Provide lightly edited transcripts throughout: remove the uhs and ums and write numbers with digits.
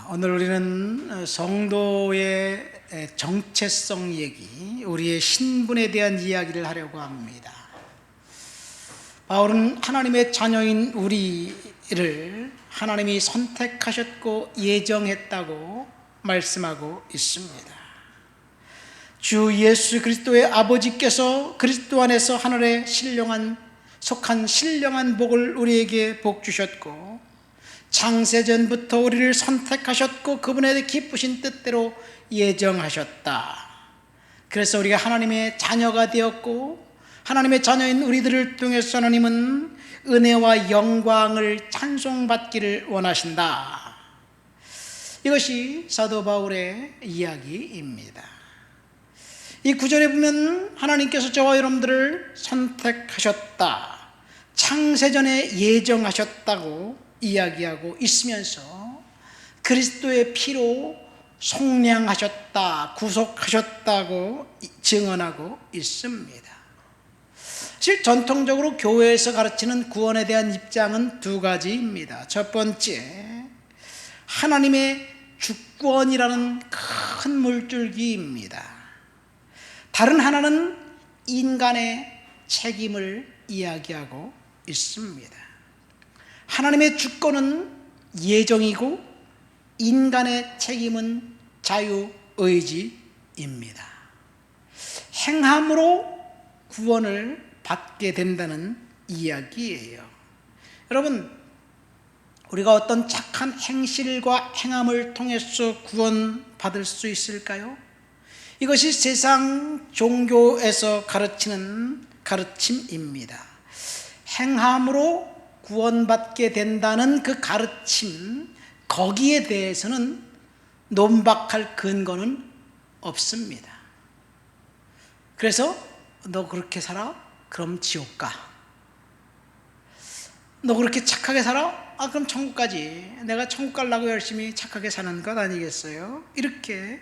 오늘 우리는 성도의 정체성 얘기, 우리의 신분에 대한 이야기를 하려고 합니다. 바울은 하나님의 자녀인 우리를 하나님이 선택하셨고 예정했다고 말씀하고 있습니다. 주 예수 그리스도의 아버지께서 그리스도 안에서 하늘에 속한 신령한 복을 우리에게 복 주셨고, 창세전부터 우리를 선택하셨고 그분의 기쁘신 뜻대로 예정하셨다. 그래서 우리가 하나님의 자녀가 되었고, 하나님의 자녀인 우리들을 통해서 하나님은 은혜와 영광을 찬송받기를 원하신다. 이것이 사도 바울의 이야기입니다. 이 구절에 보면 하나님께서 저와 여러분들을 선택하셨다, 창세전에 예정하셨다고 이야기하고 있으면서 그리스도의 피로 속량하셨다, 구속하셨다고 증언하고 있습니다. 사실 전통적으로 교회에서 가르치는 구원에 대한 입장은 두 가지입니다. 첫 번째, 하나님의 주권이라는 큰 물줄기입니다. 다른 하나는 인간의 책임을 이야기하고 있습니다. 하나님의 주권은 예정이고 인간의 책임은 자유의지입니다. 행함으로 구원을 받게 된다는 이야기예요. 여러분, 우리가 어떤 착한 행실과 행함을 통해서 구원받을 수 있을까요? 이것이 세상 종교에서 가르치는 가르침입니다. 행함으로 구원받게 된다는 그 가르침, 거기에 대해서는 논박할 근거는 없습니다. 그래서 너 그렇게 살아? 그럼 지옥 가. 너 그렇게 착하게 살아? 그럼 천국 가지. 내가 천국 가려고 열심히 착하게 사는 것 아니겠어요? 이렇게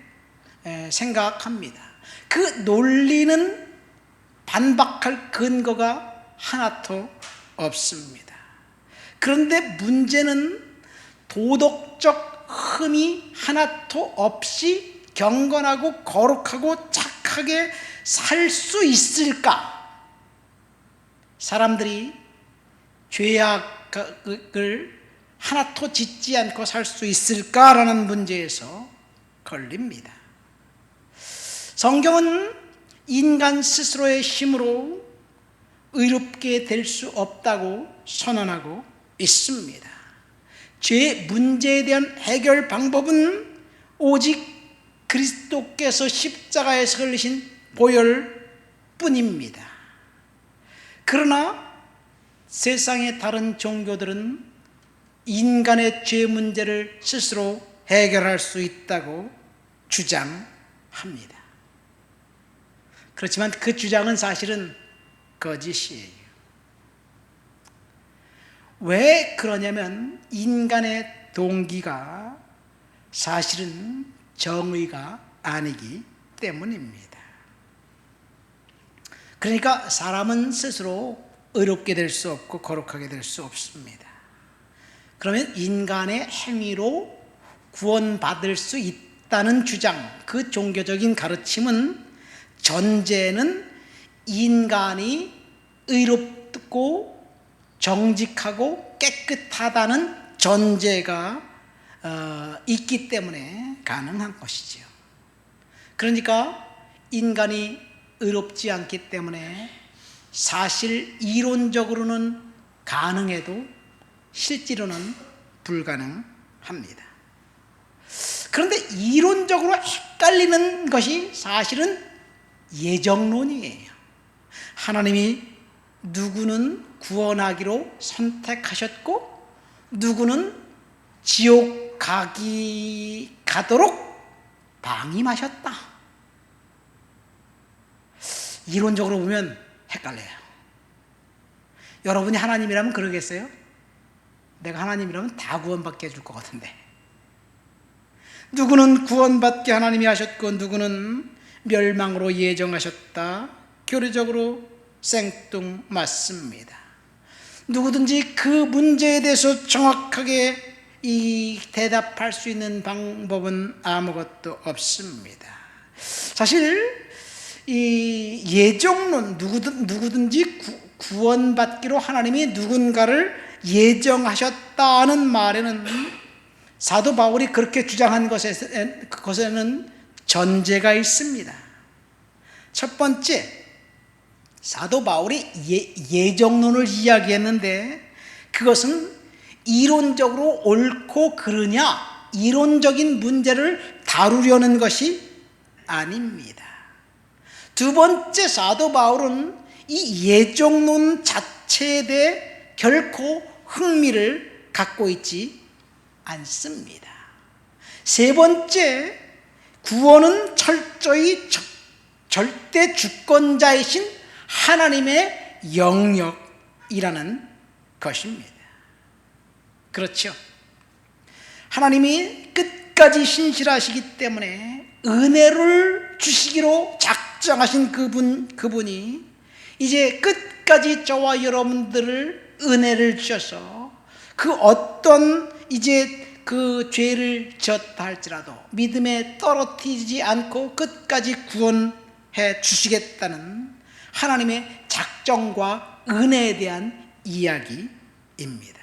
생각합니다. 그 논리는 반박할 근거가 하나도 없습니다. 그런데 문제는 도덕적 흠이 하나도 없이 경건하고 거룩하고 착하게 살 수 있을까? 사람들이 죄악을 하나도 짓지 않고 살 수 있을까라는 문제에서 걸립니다. 성경은 인간 스스로의 힘으로 의롭게 될 수 없다고 선언하고 있습니다. 죄 문제에 대한 해결 방법은 오직 그리스도께서 십자가에서 흘리신 보혈뿐입니다. 그러나 세상의 다른 종교들은 인간의 죄 문제를 스스로 해결할 수 있다고 주장합니다. 그렇지만 그 주장은 사실은 거짓이에요. 왜 그러냐면 인간의 동기가 사실은 정의가 아니기 때문입니다. 그러니까 사람은 스스로 의롭게 될 수 없고 거룩하게 될 수 없습니다. 그러면 인간의 행위로 구원받을 수 있다는 주장, 그 종교적인 가르침은 전제는 인간이 의롭고 정직하고 깨끗하다는 전제가 있기 때문에 가능한 것이죠. 그러니까 인간이 의롭지 않기 때문에 사실 이론적으로는 가능해도 실제로는 불가능합니다. 그런데 이론적으로 헷갈리는 것이 사실은 예정론이에요. 하나님이 누구는 구원하기로 선택하셨고 누구는 지옥 가도록 방임하셨다. 이론적으로 보면 헷갈려요. 여러분이 하나님이라면 그러겠어요? 내가 하나님이라면 다 구원받게 해줄 것 같은데. 누구는 구원받게 하나님이 하셨고 누구는 멸망으로 예정하셨다. 교리적으로 생뚱맞습니다. 누구든지 그 문제에 대해서 정확하게 이 대답할 수 있는 방법은 아무것도 없습니다. 사실 이 예정론, 누구든지 구원받기로 하나님이 누군가를 예정하셨다는 말에는, 사도 바울이 그렇게 주장한 것에는 전제가 있습니다. 첫 번째, 사도 바울이 예정론을 이야기했는데 그것은 이론적으로 옳고 그르냐, 이론적인 문제를 다루려는 것이 아닙니다. 두 번째, 사도 바울은 이 예정론 자체에 대해 결코 흥미를 갖고 있지 않습니다. 세 번째, 구원은 철저히 절대 주권자이신 하나님의 영역이라는 것입니다. 그렇죠? 하나님이 끝까지 신실하시기 때문에 은혜를 주시기로 작정하신 그분이 이제 끝까지 저와 여러분들을 은혜를 주셔서 그 어떤 이제 그 죄를 지었다 할지라도 믿음에 떨어뜨리지 않고 끝까지 구원해 주시겠다는 하나님의 작정과 은혜에 대한 이야기입니다.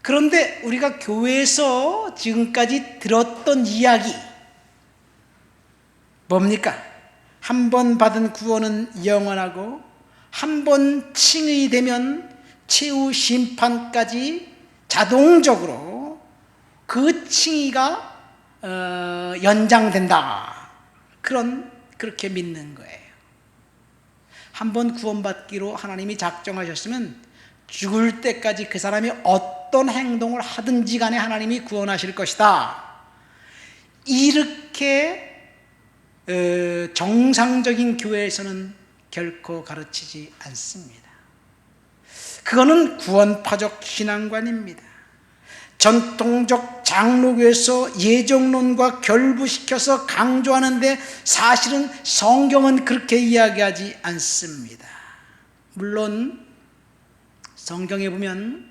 그런데 우리가 교회에서 지금까지 들었던 이야기 뭡니까? 한 번 받은 구원은 영원하고 한 번 칭의되면 최후 심판까지 자동적으로 그 칭의가 연장된다. 그렇게 믿는 거예요. 한 번 구원받기로 하나님이 작정하셨으면 죽을 때까지 그 사람이 어떤 행동을 하든지 간에 하나님이 구원하실 것이다. 이렇게 정상적인 교회에서는 결코 가르치지 않습니다. 그거는 구원파적 신앙관입니다. 전통적 장로교에서 예정론과 결부시켜서 강조하는데 사실은 성경은 그렇게 이야기하지 않습니다. 물론 성경에 보면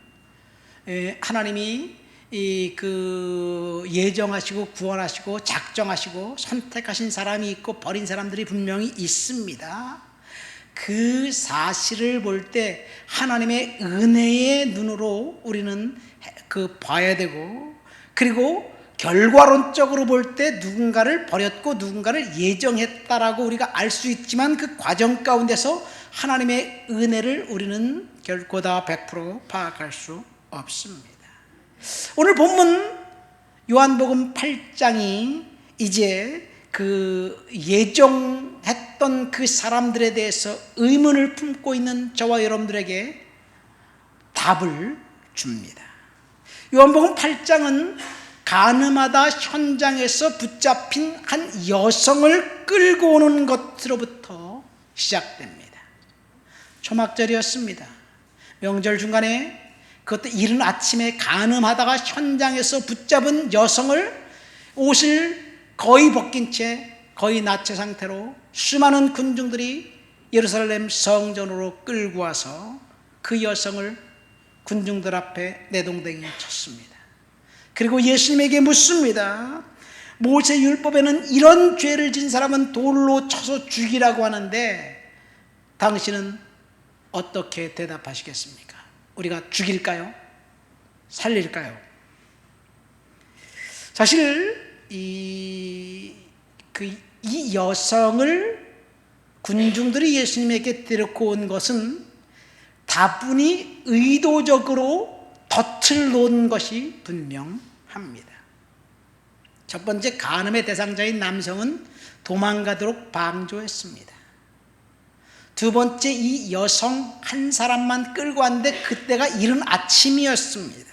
하나님이 예정하시고 구원하시고 작정하시고 선택하신 사람이 있고 버린 사람들이 분명히 있습니다. 그 사실을 볼 때 하나님의 은혜의 눈으로 우리는 봐야 되고, 그리고 결과론적으로 볼 때 누군가를 버렸고 누군가를 예정했다라고 우리가 알 수 있지만 그 과정 가운데서 하나님의 은혜를 우리는 결코 다 100% 파악할 수 없습니다. 오늘 본문 요한복음 8장이 이제 그 예정했던 그 사람들에 대해서 의문을 품고 있는 저와 여러분들에게 답을 줍니다. 요한복음 8장은 가늠하다 현장에서 붙잡힌 한 여성을 끌고 오는 것으로부터 시작됩니다. 초막절이었습니다. 명절 중간에 그것도 이른 아침에 가늠하다가 현장에서 붙잡은 여성을 옷을 거의 벗긴 채 거의 나체 상태로 수많은 군중들이 예루살렘 성전으로 끌고 와서 그 여성을 군중들 앞에 내동댕이 쳤습니다. 그리고 예수님에게 묻습니다. 모세 율법에는 이런 죄를 진 사람은 돌로 쳐서 죽이라고 하는데 당신은 어떻게 대답하시겠습니까? 우리가 죽일까요? 살릴까요? 사실 이 여성을 군중들이 예수님에게 데리고 온 것은 다분히 의도적으로 덫을 놓은 것이 분명합니다. 첫 번째, 간음의 대상자인 남성은 도망가도록 방조했습니다. 두 번째, 이 여성 한 사람만 끌고 왔는데 그때가 이른 아침이었습니다.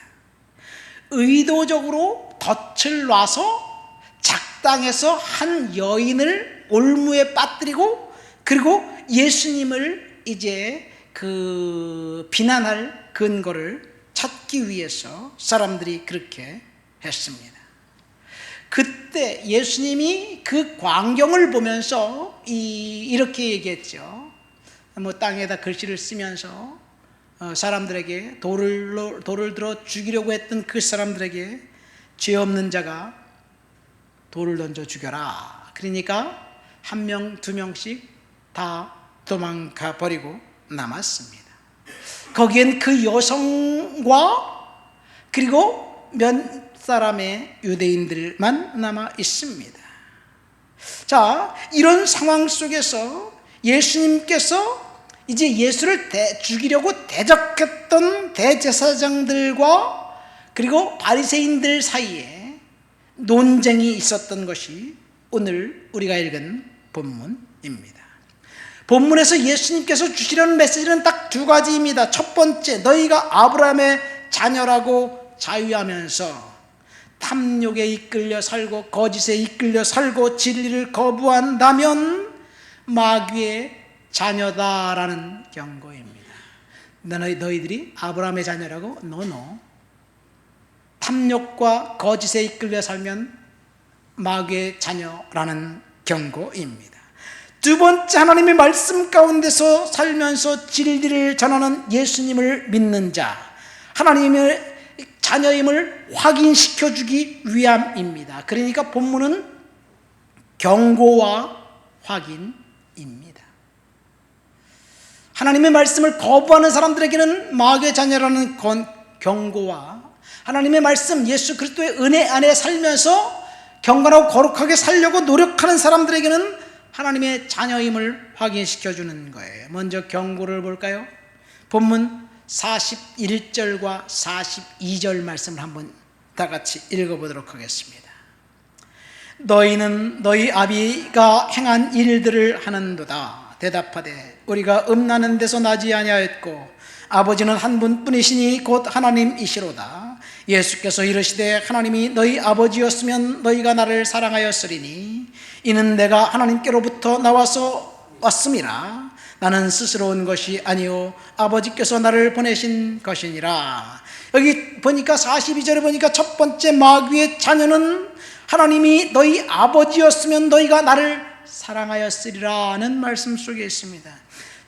의도적으로 덫을 놔서 작당해서 한 여인을 올무에 빠뜨리고, 그리고 예수님을 이제 비난할 근거를 찾기 위해서 사람들이 그렇게 했습니다. 그때 예수님이 그 광경을 보면서 이렇게 얘기했죠. 땅에다 글씨를 쓰면서 사람들에게 돌을 들어 죽이려고 했던 그 사람들에게 죄 없는 자가 돌을 던져 죽여라. 그러니까 한 명, 두 명씩 다 도망가 버리고 남았습니다. 거기엔 그 여성과 그리고 몇 사람의 유대인들만 남아 있습니다. 자, 이런 상황 속에서 예수님께서 이제 예수를 죽이려고 대적했던 대제사장들과 그리고 바리새인들 사이에 논쟁이 있었던 것이 오늘 우리가 읽은 본문입니다. 본문에서 예수님께서 주시려는 메시지는 딱 두 가지입니다. 첫 번째, 너희가 아브라함의 자녀라고 자유하면서 탐욕에 이끌려 살고 거짓에 이끌려 살고 진리를 거부한다면 마귀의 자녀다라는 경고입니다. 너희들이 아브라함의 자녀라고? 노노. 탐욕과 거짓에 이끌려 살면 마귀의 자녀라는 경고입니다. 두 번째, 하나님의 말씀 가운데서 살면서 진리를 전하는 예수님을 믿는 자, 하나님의 자녀임을 확인시켜 주기 위함입니다. 그러니까 본문은 경고와 확인입니다. 하나님의 말씀을 거부하는 사람들에게는 마귀의 자녀라는 경고와 하나님의 말씀 예수 그리스도의 은혜 안에 살면서 경건하고 거룩하게 살려고 노력하는 사람들에게는 하나님의 자녀임을 확인시켜 주는 거예요. 먼저 경고를 볼까요? 본문 41절과 42절 말씀을 한번 다 같이 읽어보도록 하겠습니다. 너희는 너희 아비가 행한 일들을 하는도다. 대답하되 우리가 음나는 데서 나지 아니하였고 아버지는 한 분뿐이시니 곧 하나님이시로다. 예수께서 이르시되 하나님이 너희 아버지였으면 너희가 나를 사랑하였으리니 이는 내가 하나님께로부터 나와서 왔음이라. 나는 스스로 온 것이 아니요 아버지께서 나를 보내신 것이니라. 여기 보니까 42절에 보니까 첫 번째 마귀의 자녀는 하나님이 너희 아버지였으면 너희가 나를 사랑하였으리라는 말씀 속에 있습니다.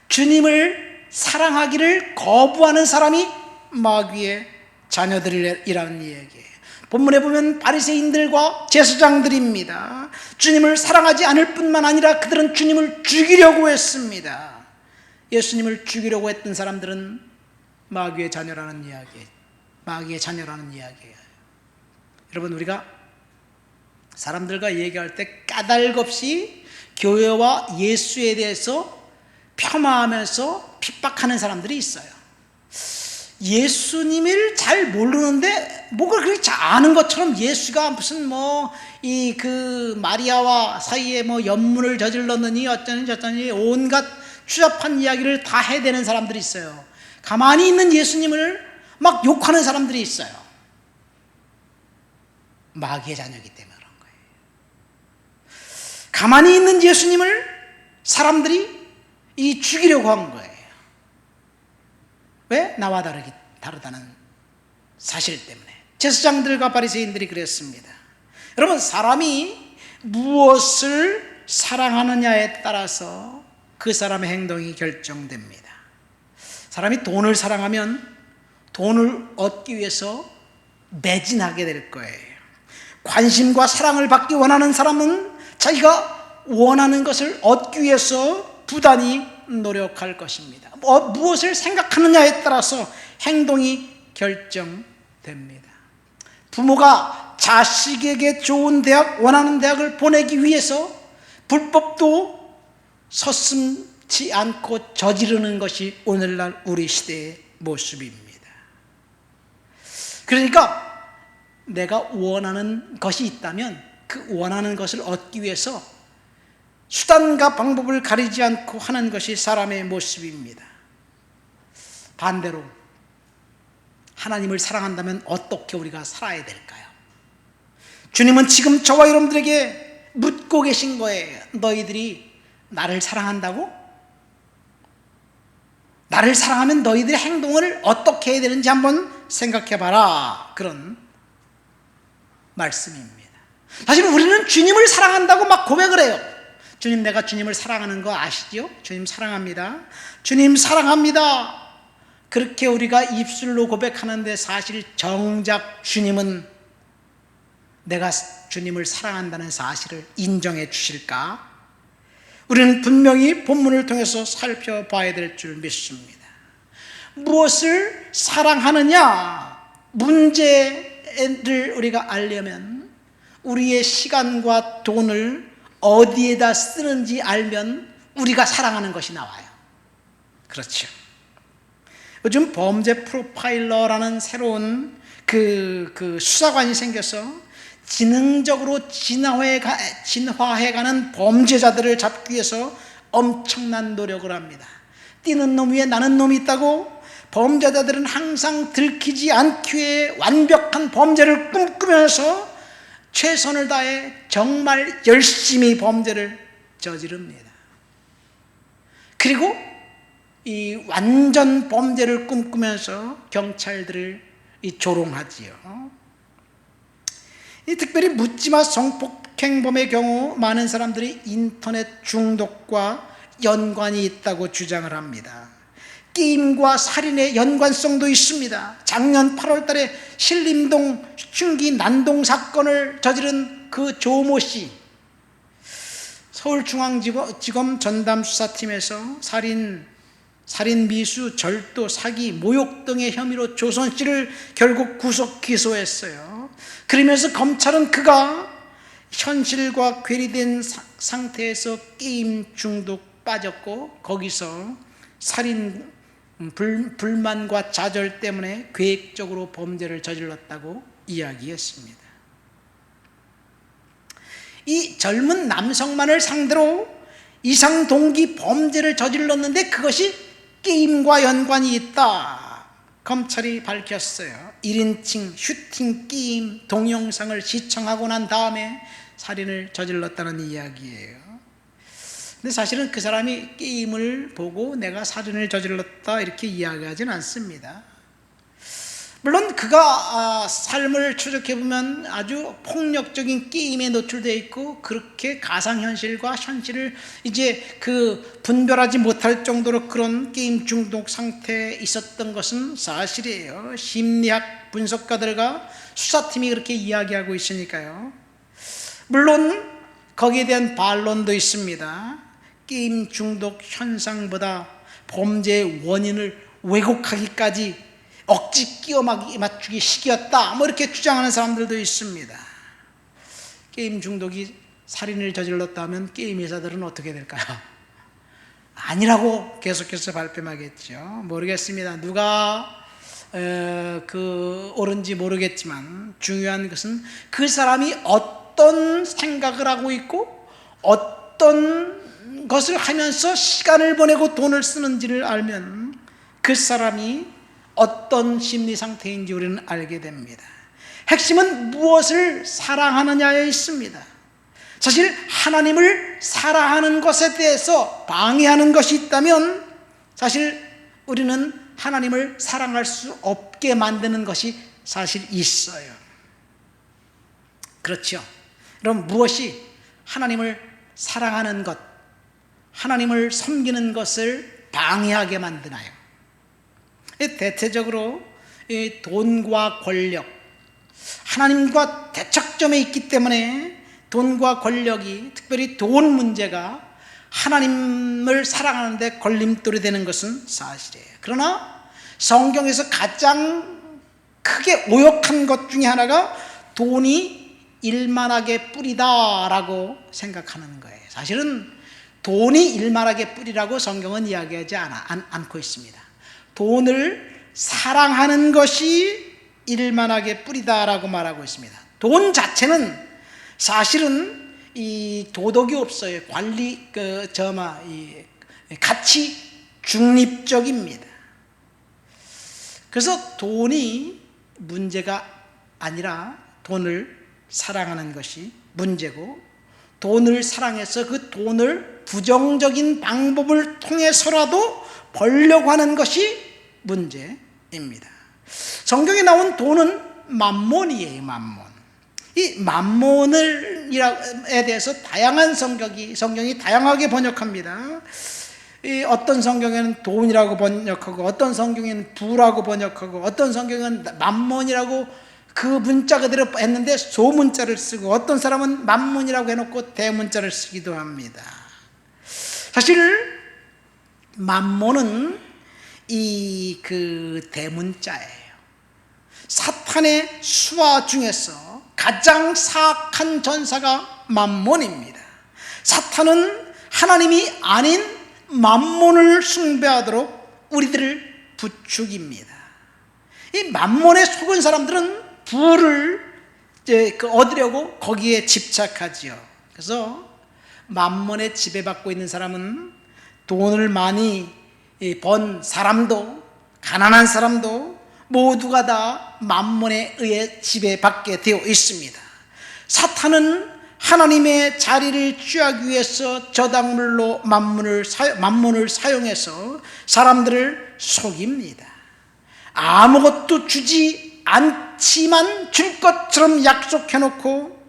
주님을 사랑하기를 거부하는 사람이 마귀의 자녀들이라는 얘기예요. 본문에 보면 바리새인들과 제사장들입니다. 주님을 사랑하지 않을 뿐만 아니라 그들은 주님을 죽이려고 했습니다. 예수님을 죽이려고 했던 사람들은 마귀의 자녀라는 이야기예요. 여러분, 우리가 사람들과 얘기할 때 까닭없이 교회와 예수에 대해서 폄하하면서 핍박하는 사람들이 있어요. 예수님을 잘 모르는데 뭐가 그렇게 잘 아는 것처럼 예수가 무슨 마리아와 사이에 연문을 저질렀느니 어쩌니 저쩌니 온갖 추잡한 이야기를 다 해대는 사람들이 있어요. 가만히 있는 예수님을 막 욕하는 사람들이 있어요. 마귀의 자녀이기 때문에 그런 거예요. 가만히 있는 예수님을 사람들이 죽이려고 한 거예요. 왜? 나와 다르다는 사실 때문에. 제사장들과 바리새인들이 그랬습니다. 여러분, 사람이 무엇을 사랑하느냐에 따라서 그 사람의 행동이 결정됩니다. 사람이 돈을 사랑하면 돈을 얻기 위해서 매진하게 될 거예요. 관심과 사랑을 받기 원하는 사람은 자기가 원하는 것을 얻기 위해서 부단히 노력할 것입니다. 무엇을 생각하느냐에 따라서 행동이 결정됩니다. 부모가 자식에게 좋은 대학, 원하는 대학을 보내기 위해서 불법도 서슴지 않고 저지르는 것이 오늘날 우리 시대의 모습입니다. 그러니까 내가 원하는 것이 있다면 그 원하는 것을 얻기 위해서 수단과 방법을 가리지 않고 하는 것이 사람의 모습입니다. 반대로 하나님을 사랑한다면 어떻게 우리가 살아야 될까요? 주님은 지금 저와 여러분들에게 묻고 계신 거예요. 너희들이 나를 사랑한다고? 나를 사랑하면 너희들의 행동을 어떻게 해야 되는지 한번 생각해봐라. 그런 말씀입니다. 사실 우리는 주님을 사랑한다고 막 고백을 해요. 주님, 내가 주님을 사랑하는 거 아시죠? 주님 사랑합니다. 주님 사랑합니다. 그렇게 우리가 입술로 고백하는데 사실 정작 주님은 내가 주님을 사랑한다는 사실을 인정해 주실까? 우리는 분명히 본문을 통해서 살펴봐야 될 줄 믿습니다. 무엇을 사랑하느냐? 문제를 우리가 알려면 우리의 시간과 돈을 어디에다 쓰는지 알면 우리가 사랑하는 것이 나와요. 그렇죠. 요즘 범죄 프로파일러라는 새로운 그 수사관이 생겨서 지능적으로 진화해가는 범죄자들을 잡기 위해서 엄청난 노력을 합니다. 뛰는 놈 위에 나는 놈이 있다고 범죄자들은 항상 들키지 않기 위해 완벽한 범죄를 꿈꾸면서 최선을 다해 정말 열심히 범죄를 저지릅니다. 그리고 이 완전 범죄를 꿈꾸면서 경찰들을 조롱하지요. 특별히 묻지마 성폭행범의 경우 많은 사람들이 인터넷 중독과 연관이 있다고 주장을 합니다. 게임과 살인의 연관성도 있습니다. 작년 8월 달에 신림동 흉기 난동 사건을 저지른 그 조모 씨, 서울중앙지검 전담수사팀에서 살인, 미수, 절도, 사기, 모욕 등의 혐의로 조선 씨를 결국 구속 기소했어요. 그러면서 검찰은 그가 현실과 괴리된 상태에서 게임 중독 빠졌고 거기서 살인, 불만과 좌절 때문에 계획적으로 범죄를 저질렀다고 이야기했습니다. 이 젊은 남성만을 상대로 이상동기 범죄를 저질렀는데 그것이 게임과 연관이 있다. 검찰이 밝혔어요. 1인칭 슈팅 게임 동영상을 시청하고 난 다음에 살인을 저질렀다는 이야기예요. 근데 사실은 그 사람이 게임을 보고 내가 살인을 저질렀다 이렇게 이야기하진 않습니다. 물론 그가 삶을 추적해보면 아주 폭력적인 게임에 노출되어 있고 그렇게 가상현실과 현실을 이제 분별하지 못할 정도로 그런 게임 중독 상태에 있었던 것은 사실이에요. 심리학 분석가들과 수사팀이 그렇게 이야기하고 있으니까요. 물론 거기에 대한 반론도 있습니다. 게임 중독 현상보다 범죄의 원인을 왜곡하기까지 억지 끼워 맞추기 식이었다 이렇게 주장하는 사람들도 있습니다. 게임 중독이 살인을 저질렀다 하면 게임 회사들은 어떻게 될까요? 아니라고 계속해서 발뺌하겠죠. 모르겠습니다. 누가 옳은지 모르겠지만 중요한 것은 그 사람이 어떤 생각을 하고 있고 어떤 것을 하면서 시간을 보내고 돈을 쓰는지를 알면 그 사람이 어떤 심리 상태인지 우리는 알게 됩니다. 핵심은 무엇을 사랑하느냐에 있습니다. 사실 하나님을 사랑하는 것에 대해서 방해하는 것이 있다면 사실 우리는 하나님을 사랑할 수 없게 만드는 것이 사실 있어요. 그렇죠. 그럼 무엇이 하나님을 사랑하는 것, 하나님을 섬기는 것을 방해하게 만드나요? 대체적으로 돈과 권력, 하나님과 대척점에 있기 때문에 돈과 권력이, 특별히 돈 문제가 하나님을 사랑하는 데 걸림돌이 되는 것은 사실이에요. 그러나 성경에서 가장 크게 오역한 것 중에 하나가 돈이 일만하게 뿌리다라고 생각하는 거예요. 사실은 돈이 일만하게 뿌리라고 성경은 이야기하지 않고 있습니다. 돈을 사랑하는 것이 일만하게 뿌리다라고 말하고 있습니다. 돈 자체는 사실은 이 도덕이 없어요. 가치 중립적입니다. 그래서 돈이 문제가 아니라 돈을 사랑하는 것이 문제고, 돈을 사랑해서 그 돈을 부정적인 방법을 통해서라도 벌려고 하는 것이 문제입니다. 성경에 나온 돈은 만몬이에요. 만몬. 이 만몬에 대해서 다양한 성경이 다양하게 번역합니다. 어떤 성경에는 돈이라고 번역하고, 어떤 성경에는 부라고 번역하고, 어떤 성경은 만몬이라고 그 문자 그대로 했는데 소문자를 쓰고, 어떤 사람은 만몬이라고 해놓고 대문자를 쓰기도 합니다. 사실 만몬은 그 대문자예요. 사탄의 수하 중에서 가장 사악한 전사가 만몬입니다. 사탄은 하나님이 아닌 만몬을 숭배하도록 우리들을 부추깁니다. 이 만몬에 속은 사람들은 부를 얻으려고 거기에 집착하지요. 그래서 만몬에 지배받고 있는 사람은 돈을 많이 번 사람도 가난한 사람도 모두가 다 만몬에 의해 지배받게 되어 있습니다. 사탄은 하나님의 자리를 취하기 위해서 저당물로 만몬을 사용해서 사람들을 속입니다. 아무것도 주지 않지만 줄 것처럼 약속해놓고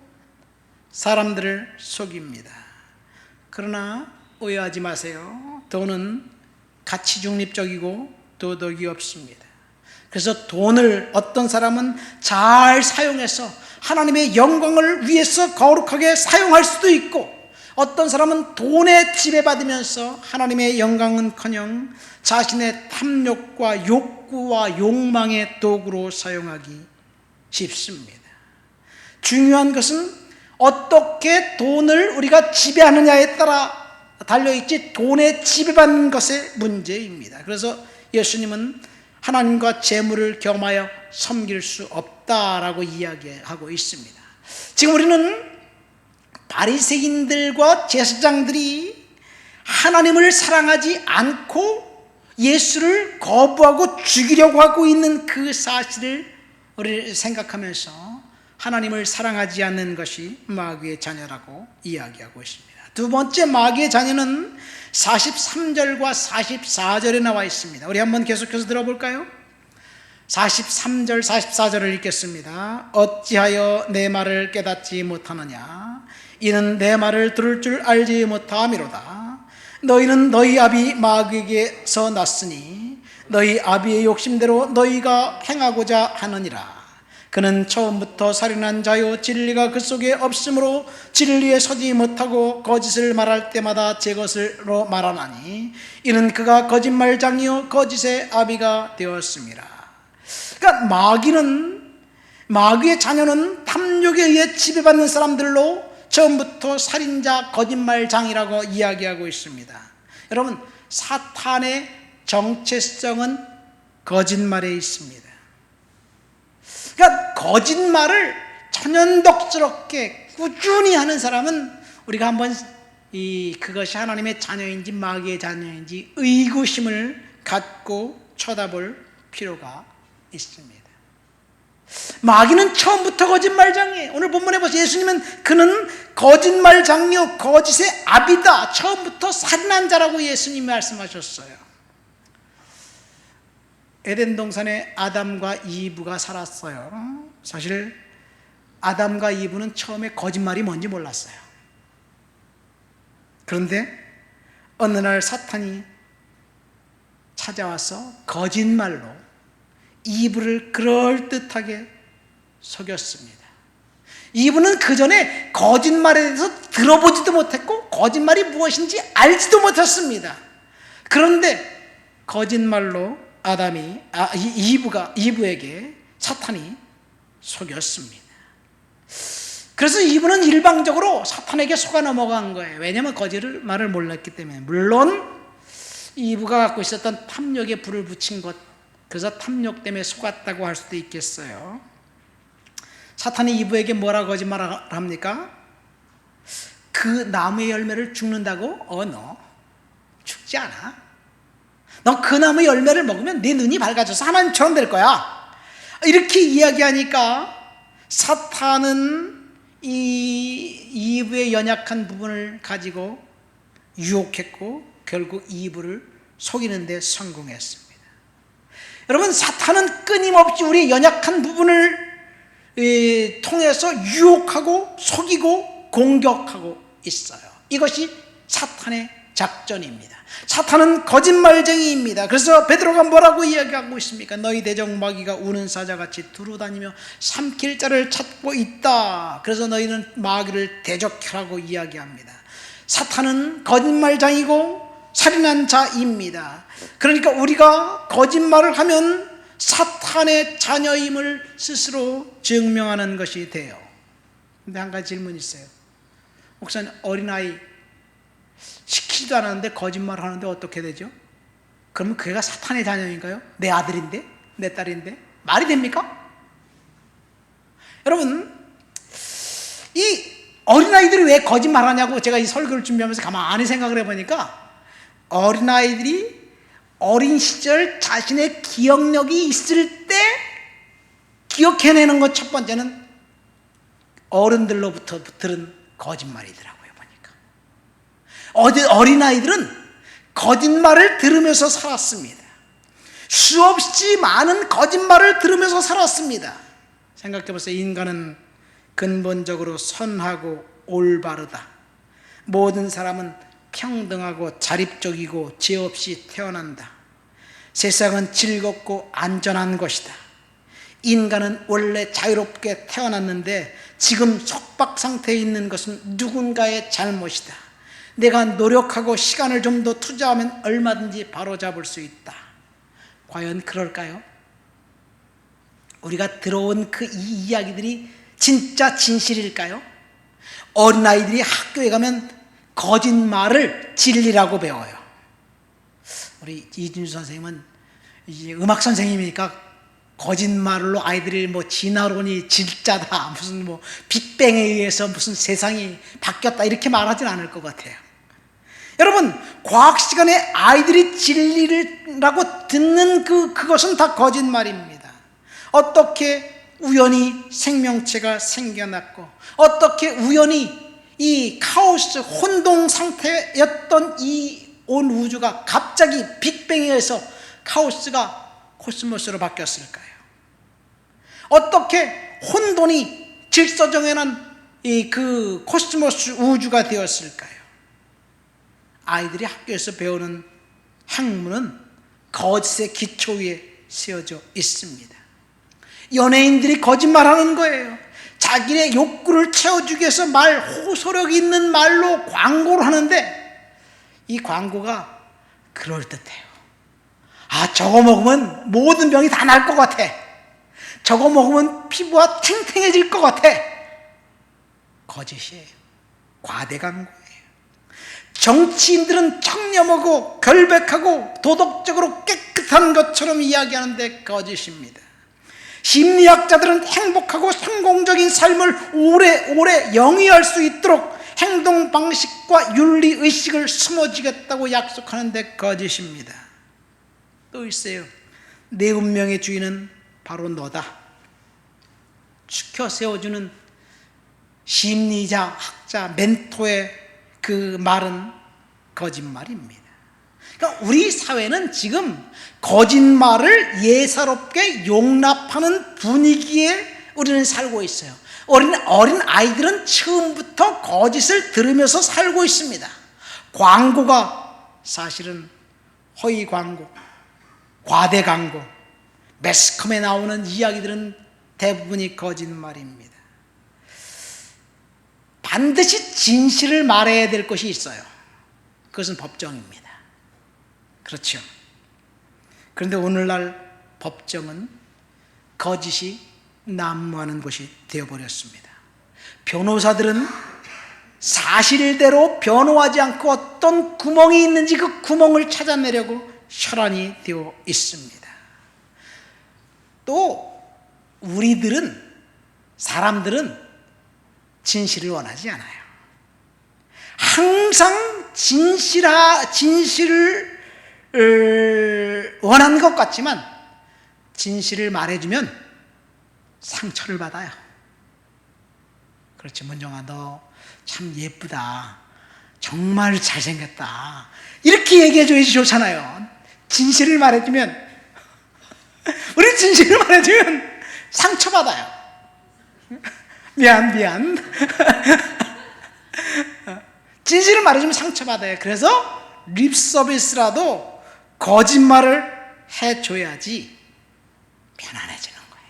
사람들을 속입니다. 그러나 오해하지 마세요. 돈은 가치 중립적이고 도덕이 없습니다. 그래서 돈을 어떤 사람은 잘 사용해서 하나님의 영광을 위해서 거룩하게 사용할 수도 있고, 어떤 사람은 돈에 지배받으면서 하나님의 영광은커녕 자신의 탐욕과 욕구와 욕망의 도구로 사용하기 쉽습니다. 중요한 것은 어떻게 돈을 우리가 지배하느냐에 따라 달려있지, 돈에 지배받는 것의 문제입니다. 그래서 예수님은 하나님과 재물을 겸하여 섬길 수 없다라고 이야기하고 있습니다. 지금 우리는 바리새인들과 제사장들이 하나님을 사랑하지 않고 예수를 거부하고 죽이려고 하고 있는 그 사실을 우리 생각하면서 하나님을 사랑하지 않는 것이 마귀의 자녀라고 이야기하고 있습니다. 두 번째 마귀의 자녀는 43절과 44절에 나와 있습니다. 우리 한번 계속해서 들어볼까요? 43절 44절을 읽겠습니다. 어찌하여 내 말을 깨닫지 못하느냐? 이는 내 말을 들을 줄 알지 못함이로다. 너희는 너희 아비 마귀에게서 났으니 너희 아비의 욕심대로 너희가 행하고자 하느니라. 그는 처음부터 살인한 자요 진리가 그 속에 없으므로 진리에 서지 못하고 거짓을 말할 때마다 제 것으로 말하나니 이는 그가 거짓말장이요 거짓의 아비가 되었습니다. 그러니까 마귀의 자녀는 탐욕에 의해 지배받는 사람들로 처음부터 살인자, 거짓말장이라고 이야기하고 있습니다. 여러분, 사탄의 정체성은 거짓말에 있습니다. 그러니까 거짓말을 천연덕스럽게 꾸준히 하는 사람은 우리가 한번 그것이 하나님의 자녀인지 마귀의 자녀인지 의구심을 갖고 쳐다볼 필요가 있습니다. 마귀는 처음부터 거짓말장이에요. 오늘 본문에 보세요. 예수님은 그는 거짓말장이요 거짓의 아비다. 처음부터 살인한 자라고 예수님이 말씀하셨어요. 에덴 동산에 아담과 이브가 살았어요. 사실 아담과 이브는 처음에 거짓말이 뭔지 몰랐어요. 그런데 어느 날 사탄이 찾아와서 거짓말로 이브를 그럴듯하게 속였습니다. 이브는 그 전에 거짓말에 대해서 들어보지도 못했고 거짓말이 무엇인지 알지도 못했습니다. 그런데 거짓말로 이브에게 사탄이 속였습니다. 그래서 이브는 일방적으로 사탄에게 속아 넘어간 거예요. 왜냐하면 거짓말을 몰랐기 때문에. 물론 이브가 갖고 있었던 탐욕에 불을 붙인 것, 그래서 탐욕 때문에 속았다고 할 수도 있겠어요. 사탄이 이브에게 뭐라고 거짓말을 합니까? 그 나무의 열매를 죽는다고? 너 죽지 않아. 너 그 나무 열매를 먹으면 네 눈이 밝아져서 하나님처럼 될 거야. 이렇게 이야기하니까 사탄은 이 이브의 연약한 부분을 가지고 유혹했고 결국 이브를 속이는 데 성공했습니다. 여러분, 사탄은 끊임없이 우리의 연약한 부분을 통해서 유혹하고 속이고 공격하고 있어요. 이것이 사탄의 작전입니다. 사탄은 거짓말쟁이입니다. 그래서 베드로가 뭐라고 이야기하고 있습니까? 너희 대적 마귀가 우는 사자같이 두루다니며 삼킬 자를 찾고 있다. 그래서 너희는 마귀를 대적하라고 이야기합니다. 사탄은 거짓말쟁이고 살인한 자입니다. 그러니까 우리가 거짓말을 하면 사탄의 자녀임을 스스로 증명하는 것이 돼요. 근데 한 가지 질문이 있어요. 목사님, 어린아이 시키지도 않았는데 거짓말을 하는데 어떻게 되죠? 그러면 그가 사탄의 자녀인가요? 내 아들인데? 내 딸인데? 말이 됩니까? 여러분, 이 어린아이들이 왜 거짓말하냐고 제가 이 설교를 준비하면서 가만히 생각을 해보니까 어린아이들이 어린 시절 자신의 기억력이 있을 때 기억해내는 것 첫 번째는 어른들로부터 들은 거짓말이더라고요. 보니까 어린아이들은 거짓말을 들으면서 살았습니다. 수없이 많은 거짓말을 들으면서 살았습니다. 생각해보세요. 인간은 근본적으로 선하고 올바르다. 모든 사람은 평등하고 자립적이고 죄 없이 태어난다. 세상은 즐겁고 안전한 것이다. 인간은 원래 자유롭게 태어났는데 지금 속박 상태에 있는 것은 누군가의 잘못이다. 내가 노력하고 시간을 좀 더 투자하면 얼마든지 바로잡을 수 있다. 과연 그럴까요? 우리가 들어온 그 이 이야기들이 진짜 진실일까요? 어린아이들이 학교에 가면 거짓말을 진리라고 배워요. 우리 이준수 선생님은 이제 음악 선생님이니까 거짓말로 아이들이 뭐 진화론이 진짜다, 무슨 뭐 빅뱅에 의해서 무슨 세상이 바뀌었다 이렇게 말하진 않을 것 같아요. 여러분, 과학 시간에 아이들이 진리라고 듣는 그것은 다 거짓말입니다. 어떻게 우연히 생명체가 생겨났고, 어떻게 우연히 이 카오스 혼동 상태였던 이 온 우주가 갑자기 빅뱅에 의해서 카오스가 코스모스로 바뀌었을까요? 어떻게 혼돈이 질서정연한 그 코스모스 우주가 되었을까요? 아이들이 학교에서 배우는 학문은 거짓의 기초 위에 세워져 있습니다. 연예인들이 거짓말하는 거예요. 자기네 욕구를 채워주기 위해서 호소력 있는 말로 광고를 하는데 이 광고가 그럴듯해요. 아, 저거 먹으면 모든 병이 다 날 것 같아. 저거 먹으면 피부가 탱탱해질 것 같아. 거짓이에요. 과대 광고예요. 정치인들은 청렴하고 결백하고 도덕적으로 깨끗한 것처럼 이야기하는데 거짓입니다. 심리학자들은 행복하고 성공적인 삶을 오래오래 영위할 수 있도록 행동 방식과 윤리의식을 심어주겠다고 약속하는데 거짓입니다. 또 있어요. 내 운명의 주인은 바로 너다. 추켜 세워주는 심리자, 학자, 멘토의 그 말은 거짓말입니다. 그러니까 우리 사회는 지금 거짓말을 예사롭게 용납하는 분위기에 우리는 살고 있어요. 어린 아이들은 처음부터 거짓을 들으면서 살고 있습니다. 광고가 사실은 허위 광고, 과대 광고, 매스컴에 나오는 이야기들은 대부분이 거짓말입니다. 반드시 진실을 말해야 될 것이 있어요. 그것은 법정입니다. 그렇죠. 그런데 오늘날 법정은 거짓이 난무하는 곳이 되어버렸습니다. 변호사들은 사실대로 변호하지 않고 어떤 구멍이 있는지 그 구멍을 찾아내려고 혈안이 되어 있습니다. 또 사람들은 진실을 원하지 않아요. 항상 진실을 원하는 것 같지만 진실을 말해주면 상처를 받아요. 그렇지, 문정아, 너 참 예쁘다, 정말 잘생겼다, 이렇게 얘기해줘야지 좋잖아요. 진실을 말해주면 우리 진실을 말해주면 상처받아요. 미안 진실을 말해주면 상처받아요. 그래서 립 서비스라도 거짓말을 해줘야지 편안해지는 거예요.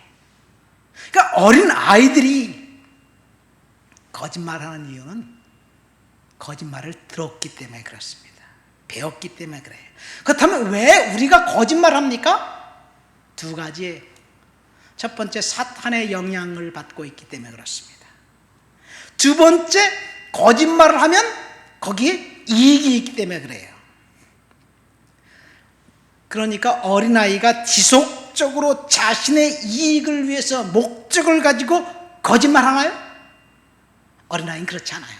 그러니까 어린 아이들이 거짓말하는 이유는 거짓말을 들었기 때문에 그렇습니다. 배웠기 때문에 그래요. 그렇다면 왜 우리가 거짓말합니까? 두 가지예요. 첫 번째, 사탄의 영향을 받고 있기 때문에 그렇습니다. 두 번째, 거짓말을 하면 거기에 이익이 있기 때문에 그래요. 그러니까 어린아이가 지속적으로 자신의 이익을 위해서 목적을 가지고 거짓말하나요? 어린아이는 그렇지 않아요.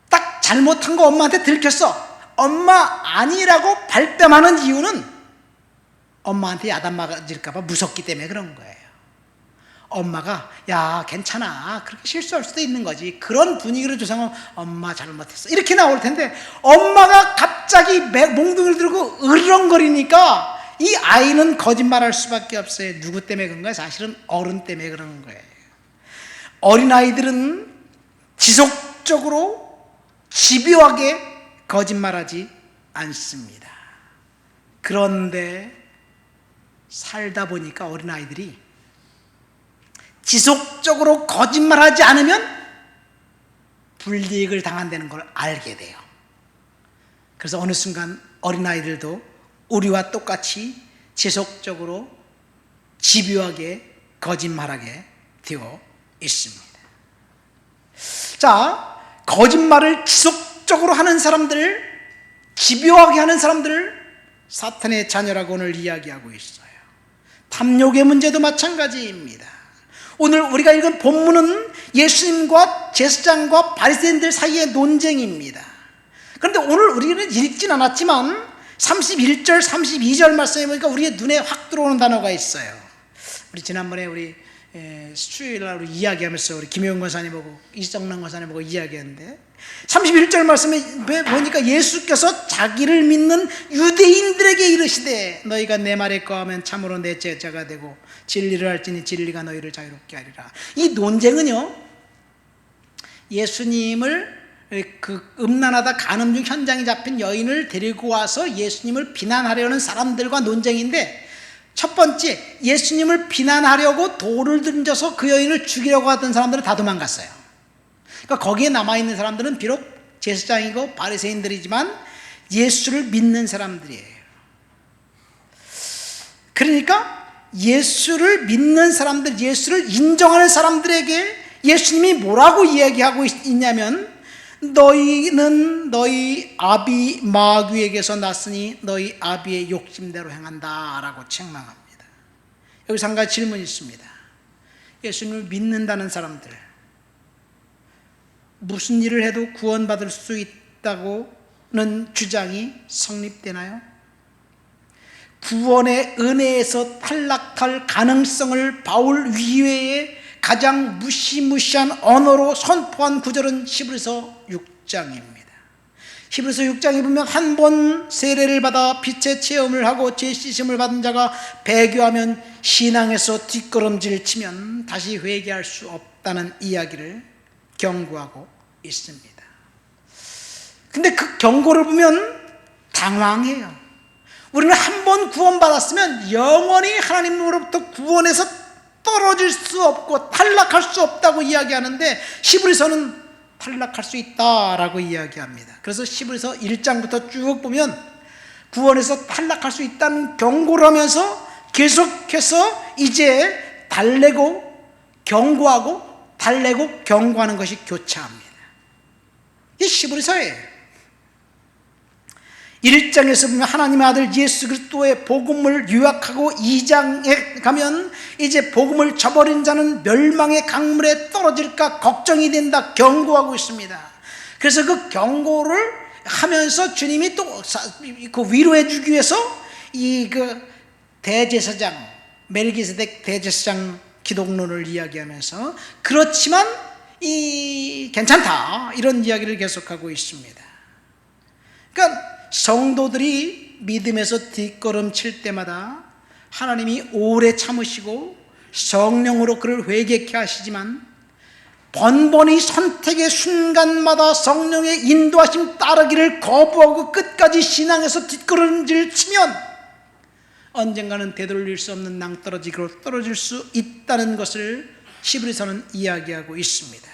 딱 잘못한 거 엄마한테 들켰어. 엄마 아니라고 발뺌하는 이유는 엄마한테 야단 맞을까 봐 무섭기 때문에 그런 거예요. 엄마가 야 괜찮아 그렇게 실수할 수도 있는 거지, 그런 분위기를 조성하면 엄마 잘못했어 이렇게 나올 텐데, 엄마가 갑자기 몽둥이를 들고 으르렁거리니까 이 아이는 거짓말할 수밖에 없어요. 누구 때문에 그런 거예요? 사실은 어른 때문에 그러는 거예요. 어린아이들은 지속적으로 집요하게 거짓말하지 않습니다. 그런데 살다 보니까 어린아이들이 지속적으로 거짓말하지 않으면 불이익을 당한다는 걸 알게 돼요. 그래서 어느 순간 어린아이들도 우리와 똑같이 지속적으로 집요하게 거짓말하게 되어 있습니다. 자, 거짓말을 지속적으로 하는 사람들, 집요하게 하는 사람들을 사탄의 자녀라고 오늘 이야기하고 있어요. 탐욕의 문제도 마찬가지입니다. 오늘 우리가 읽은 본문은 예수님과 제사장과 바리새인들 사이의 논쟁입니다. 그런데 오늘 우리는 읽진 않았지만 31절, 32절 말씀해 보니까 우리의 눈에 확 들어오는 단어가 있어요. 우리 지난번에 우리 수요일날 이야기하면서 우리 김효영 권사님하고 이정남 권사님하고 이야기했는데 31절 말씀에 보니까 예수께서 자기를 믿는 유대인들에게 이르시되 너희가 내 말에 거하면 참으로 내 제자가 되고 진리를 알지니 진리가 너희를 자유롭게 하리라. 이 논쟁은요, 예수님을 그 음란하다 간음 중 현장에 잡힌 여인을 데리고 와서 예수님을 비난하려는 사람들과 논쟁인데, 첫 번째, 예수님을 비난하려고 돌을 던져서 그 여인을 죽이려고 하던 사람들은 다 도망갔어요. 그러니까 거기에 남아있는 사람들은 비록 제사장이고 바리새인들이지만 예수를 믿는 사람들이에요. 그러니까 예수를 믿는 사람들, 예수를 인정하는 사람들에게 예수님이 뭐라고 이야기하고 있냐면, 너희는 너희 아비 마귀에게서 났으니 너희 아비의 욕심대로 행한다 라고 책망합니다. 여기서 한 가지 질문이 있습니다. 예수님을 믿는다는 사람들, 무슨 일을 해도 구원받을 수 있다고는 주장이 성립되나요? 구원의 은혜에서 탈락할 가능성을 바울 위외에 가장 무시무시한 언어로 선포한 구절은 히브리서 6장입니다. 히브리서 6장에 보면 한 번 세례를 받아 빛의 체험을 하고 죄 씻음을 받은 자가 배교하면 신앙에서 뒷걸음질 치면 다시 회개할 수 없다는 이야기를 경고하고 있습니다. 근데 그 경고를 보면 당황해요. 우리는 한 번 구원받았으면 영원히 하나님으로부터 구원해서 떨어질 수 없고 탈락할 수 없다고 이야기하는데, 히브리서는 탈락할 수 있다라고 이야기합니다. 그래서 히브리서 1장부터 쭉 보면 구원에서 탈락할 수 있다는 경고를 하면서 계속해서 이제 달래고 경고하고 달래고 경고하는 것이 교차합니다. 이 히브리서예요. 1장에서 보면 하나님의 아들 예수 그리스도의 복음을 요약하고 2장에 가면 이제 복음을 저버린 자는 멸망의 강물에 떨어질까 걱정이 된다 경고하고 있습니다. 그래서 그 경고를 하면서 주님이 또 그 위로해 주기 위해서 이 그 대제사장 멜기세덱 대제사장 기독론을 이야기하면서 그렇지만 이 괜찮다 이런 이야기를 계속하고 있습니다. 그러니까 성도들이 믿음에서 뒷걸음칠 때마다 하나님이 오래 참으시고 성령으로 그를 회개케 하시지만 번번이 선택의 순간마다 성령의 인도하심 따르기를 거부하고 끝까지 신앙에서 뒷걸음질 치면 언젠가는 되돌릴 수 없는 낭떠러지로 떨어질 수 있다는 것을 히브리서는 이야기하고 있습니다.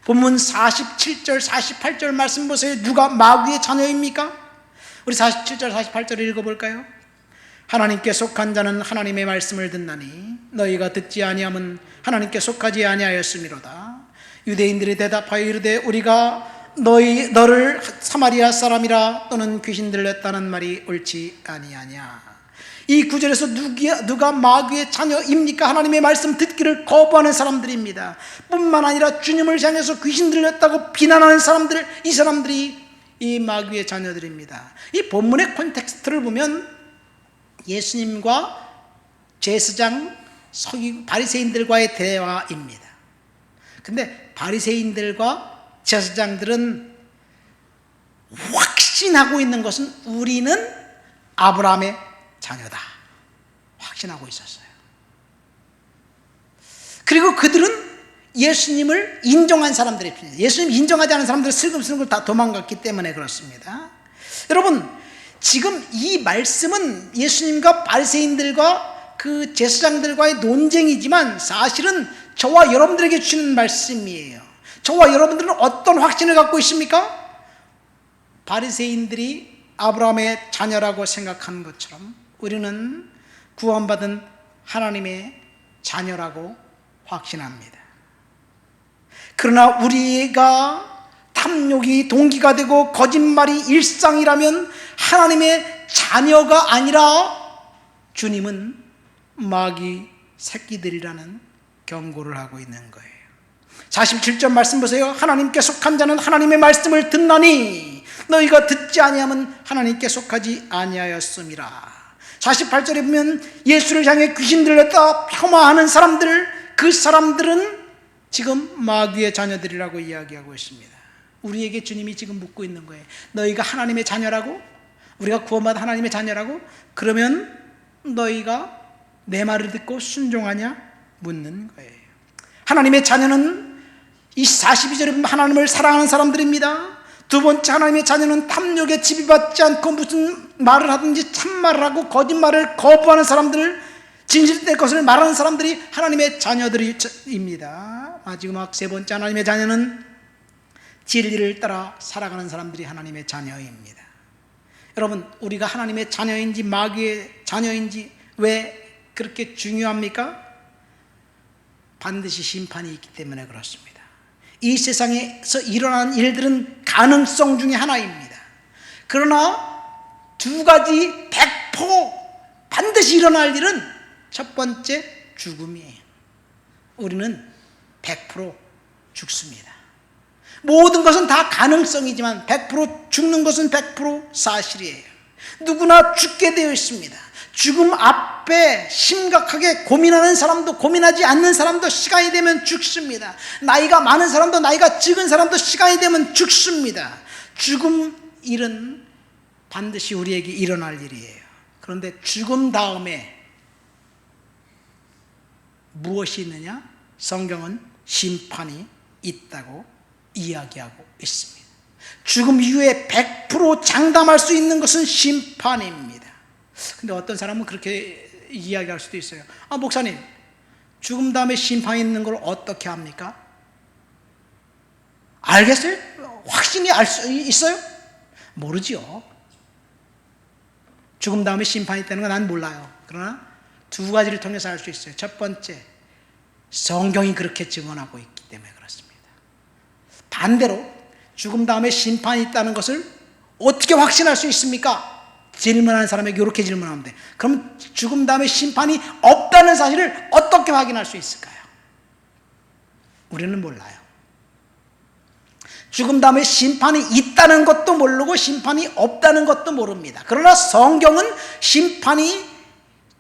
본문 47절 48절 말씀 보세요. 누가 마귀의 자녀입니까? 우리 47절 48절을 읽어볼까요? 하나님께 속한 자는 하나님의 말씀을 듣나니 너희가 듣지 아니함은 하나님께 속하지 아니하였음이로다. 유대인들이 대답하여 이르되 우리가 너를 사마리아 사람이라 또는 귀신 들렸다는 말이 옳지 아니하냐. 이 구절에서 누가 마귀의 자녀입니까? 하나님의 말씀 듣기를 거부하는 사람들입니다. 뿐만 아니라 주님을 향해서 귀신 들렸다고 비난하는 사람들, 이 사람들이 이 마귀의 자녀들입니다. 이 본문의 콘텍스트를 보면 예수님과 제사장 바리새인들과의 대화입니다. 근데 바리새인들과 제사장들은 확신하고 있는 것은 우리는 아브라함의 자녀다 확신하고 있었어요. 그리고 그들은 예수님을 인정한 사람들입니다. 예수님 인정하지 않은 사람들은 슬금슬금 다 도망갔기 때문에 그렇습니다. 여러분, 지금 이 말씀은 예수님과 바리새인들과 그 제사장들과의 논쟁이지만 사실은 저와 여러분들에게 주는 말씀이에요. 저와 여러분들은 어떤 확신을 갖고 있습니까? 바리새인들이 아브라함의 자녀라고 생각하는 것처럼 우리는 구원받은 하나님의 자녀라고 확신합니다. 그러나 우리가 탐욕이 동기가 되고 거짓말이 일상이라면 하나님의 자녀가 아니라 주님은 마귀 새끼들이라는 경고를 하고 있는 거예요. 47절 말씀 보세요. 하나님께 속한 자는 하나님의 말씀을 듣나니 너희가 듣지 아니하면 하나님께 속하지 아니하였음이라. 48절에 보면 예수를 향해 귀신 들렸다 폄하하는 사람들, 그 사람들은 지금 마귀의 자녀들이라고 이야기하고 있습니다. 우리에게 주님이 지금 묻고 있는 거예요. 너희가 하나님의 자녀라고? 우리가 구원받은 하나님의 자녀라고? 그러면 너희가 내 말을 듣고 순종하냐? 묻는 거예요. 하나님의 자녀는 이 42절에 보면 하나님을 사랑하는 사람들입니다. 두 번째, 하나님의 자녀는 탐욕에 지배받지 않고 무슨 말을 하든지 참말을 하고 거짓말을 거부하는 사람들, 진실된 것을 말하는 사람들이 하나님의 자녀들입니다. 마지막 세 번째, 하나님의 자녀는 진리를 따라 살아가는 사람들이 하나님의 자녀입니다. 여러분, 우리가 하나님의 자녀인지 마귀의 자녀인지 왜 그렇게 중요합니까? 반드시 심판이 있기 때문에 그렇습니다. 이 세상에서 일어나는 일들은 가능성 중에 하나입니다. 그러나 두 가지 100% 반드시 일어날 일은 첫 번째, 죽음이에요. 우리는 100% 죽습니다. 모든 것은 다 가능성이지만 100% 죽는 것은 100% 사실이에요. 누구나 죽게 되어 있습니다. 죽음 앞에 심각하게 고민하는 사람도 고민하지 않는 사람도 시간이 되면 죽습니다. 나이가 많은 사람도 나이가 적은 사람도 시간이 되면 죽습니다. 죽음 일은 반드시 우리에게 일어날 일이에요. 그런데 죽음 다음에 무엇이 있느냐? 성경은 심판이 있다고 이야기하고 있습니다. 죽음 이후에 100% 장담할 수 있는 것은 심판입니다. 근데 어떤 사람은 그렇게 이야기할 수도 있어요. 목사님, 죽음 다음에 심판이 있는 걸 어떻게 합니까? 알겠어요? 확신이 알 수 있어요? 모르죠. 죽음 다음에 심판이 있다는 건 난 몰라요. 그러나 두 가지를 통해서 알 수 있어요. 첫 번째, 성경이 그렇게 증언하고 있기 때문에 그렇습니다. 반대로 죽음 다음에 심판이 있다는 것을 어떻게 확신할 수 있습니까? 질문하는 사람에게 이렇게 질문하면 돼. 그럼 죽음 다음에 심판이 없다는 사실을 어떻게 확인할 수 있을까요? 우리는 몰라요. 죽음 다음에 심판이 있다는 것도 모르고 심판이 없다는 것도 모릅니다. 그러나 성경은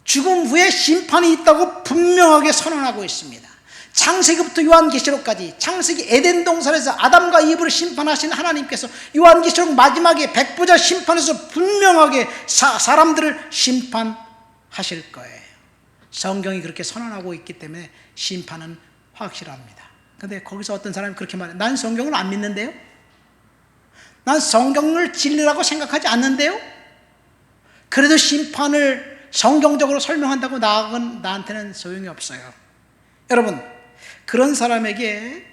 죽음 후에 심판이 있다고 분명하게 선언하고 있습니다. 창세기부터 요한계시록까지, 창세기 에덴 동산에서 아담과 이브를 심판하신 하나님께서 요한계시록 마지막에 백보자 심판에서 분명하게 사람들을 심판하실 거예요. 성경이 그렇게 선언하고 있기 때문에 심판은 확실합니다. 근데 거기서 어떤 사람이 그렇게 말해요. 난 성경을 안 믿는데요? 난 성경을 진리라고 생각하지 않는데요? 그래도 심판을 성경적으로 설명한다고 나한테는 소용이 없어요. 여러분, 그런 사람에게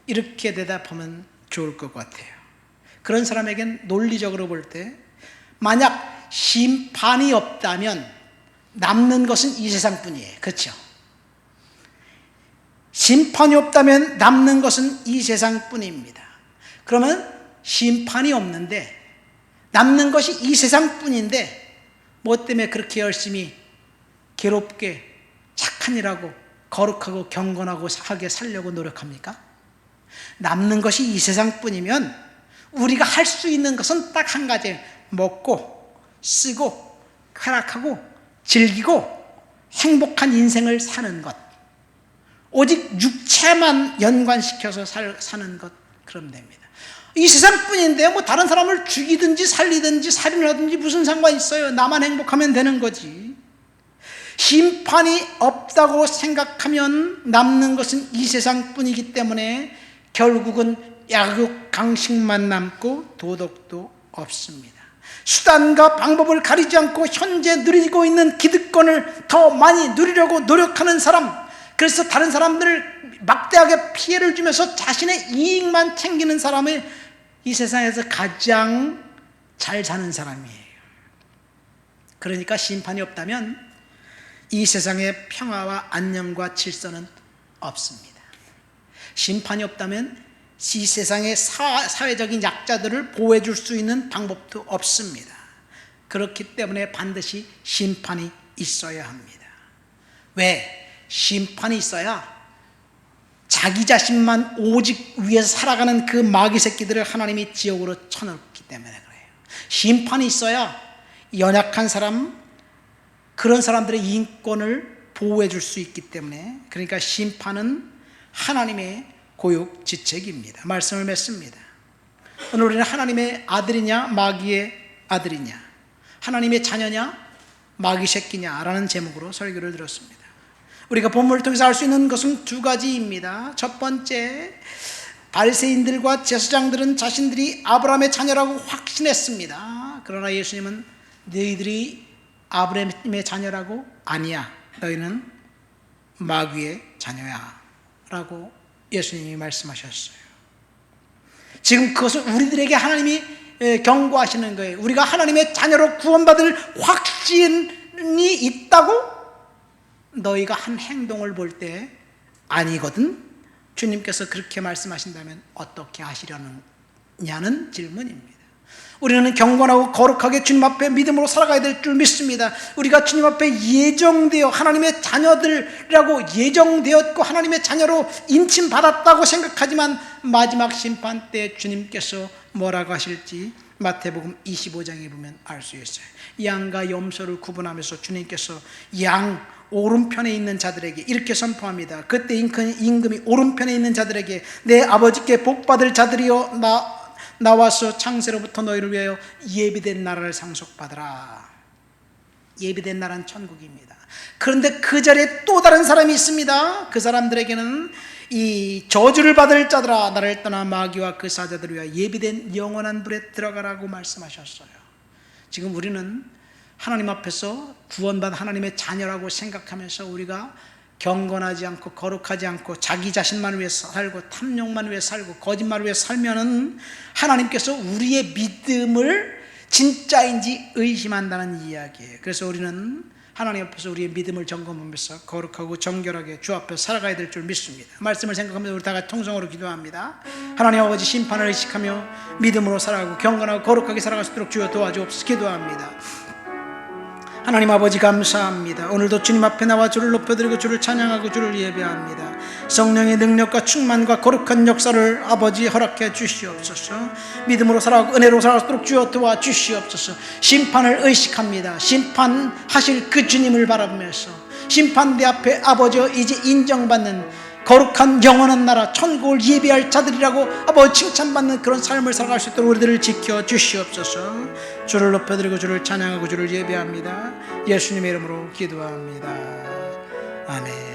이렇게 대답하면 좋을 것 같아요. 그런 사람에겐 논리적으로 볼 때 만약 심판이 없다면 남는 것은 이 세상뿐이에요. 그렇죠? 심판이 없다면 남는 것은 이 세상뿐입니다. 그러면 심판이 없는데 남는 것이 이 세상뿐인데 뭐 때문에 그렇게 열심히 괴롭게 착한 일하고 거룩하고 경건하고 하게 살려고 노력합니까? 남는 것이 이 세상뿐이면 우리가 할 수 있는 것은 딱 한 가지, 먹고 쓰고 쾌락하고 즐기고 행복한 인생을 사는 것, 오직 육체만 연관시켜서 사는 것, 그러면 됩니다. 이 세상뿐인데요, 뭐 다른 사람을 죽이든지 살리든지 살인을 하든지 무슨 상관이 있어요? 나만 행복하면 되는 거지. 심판이 없다고 생각하면 남는 것은 이 세상뿐이기 때문에 결국은 약육 강식만 남고 도덕도 없습니다. 수단과 방법을 가리지 않고 현재 누리고 있는 기득권을 더 많이 누리려고 노력하는 사람, 그래서 다른 사람들을 막대하게 피해를 주면서 자신의 이익만 챙기는 사람이 이 세상에서 가장 잘 사는 사람이에요. 그러니까 심판이 없다면 이 세상의 평화와 안녕과 질서는 없습니다. 심판이 없다면 이 세상의 사회적인 약자들을 보호해 줄 수 있는 방법도 없습니다. 그렇기 때문에 반드시 심판이 있어야 합니다. 왜? 심판이 있어야 자기 자신만 오직 위에서 살아가는 그 마귀 새끼들을 하나님이 지옥으로 쳐넣기 때문에 그래요. 심판이 있어야 연약한 사람, 그런 사람들의 인권을 보호해 줄 수 있기 때문에, 그러니까 심판은 하나님의 고육지책입니다. 말씀을 맺습니다. 오늘 우리는 하나님의 아들이냐 마귀의 아들이냐, 하나님의 자녀냐 마귀 새끼냐라는 제목으로 설교를 들었습니다. 우리가 본문을 통해서 알 수 있는 것은 두 가지입니다. 첫 번째, 바리새인들과 제사장들은 자신들이 아브라함의 자녀라고 확신했습니다. 그러나 예수님은 너희들이 아브라함의 자녀라고? 아니야, 너희는 마귀의 자녀야 라고 예수님이 말씀하셨어요. 지금 그것은 우리들에게 하나님이 경고하시는 거예요. 우리가 하나님의 자녀로 구원받을 확신이 있다고 너희가 한 행동을 볼 때 아니거든? 주님께서 그렇게 말씀하신다면 어떻게 하시려느냐는 질문입니다. 우리는 경건하고 거룩하게 주님 앞에 믿음으로 살아가야 될 줄 믿습니다. 우리가 주님 앞에 예정되어 하나님의 자녀들이라고 예정되었고 하나님의 자녀로 인침받았다고 생각하지만 마지막 심판 때 주님께서 뭐라고 하실지 마태복음 25장에 보면 알 수 있어요. 양과 염소를 구분하면서 주님께서 양 오른편에 있는 자들에게 이렇게 선포합니다. 그때 임금이 오른편에 있는 자들에게 내 아버지께 복받을 자들이여 나와서 창세로부터 너희를 위하여 예비된 나라를 상속받으라. 예비된 나라는 천국입니다. 그런데 그 자리에 또 다른 사람이 있습니다. 그 사람들에게는 이 저주를 받을 자들아, 나를 떠나 마귀와 그 사자들을 위하여 예비된 영원한 불에 들어가라고 말씀하셨어요. 지금 우리는 하나님 앞에서 구원받은 하나님의 자녀라고 생각하면서 우리가 경건하지 않고 거룩하지 않고 자기 자신만 위해서 살고 탐욕만 위해서 살고 거짓말을 위해서 살면은 하나님께서 우리의 믿음을 진짜인지 의심한다는 이야기예요. 그래서 우리는 하나님 앞에서 우리의 믿음을 점검하면서 거룩하고 정결하게 주 앞에서 살아가야 될 줄 믿습니다. 말씀을 생각하면서 우리 다 같이 통성으로 기도합니다. 하나님 아버지, 심판을 의식하며 믿음으로 살아가고 경건하고 거룩하게 살아갈 수 있도록 주여 도와주옵소서. 기도합니다. 하나님 아버지, 감사합니다. 오늘도 주님 앞에 나와 주를 높여드리고 주를 찬양하고 주를 예배합니다. 성령의 능력과 충만과 거룩한 역사를 아버지 허락해 주시옵소서. 믿음으로 살아가고 은혜로 살아가도록 주여 도와주시옵소서. 심판을 의식합니다. 심판하실 그 주님을 바라보면서 심판대 앞에 아버지 이제 인정받는 거룩한 영원한 나라 천국을 예비할 자들이라고 아버지 칭찬받는 그런 삶을 살아갈 수 있도록 우리들을 지켜주시옵소서. 주를 높여드리고 주를 찬양하고 주를 예배합니다. 예수님의 이름으로 기도합니다. 아멘.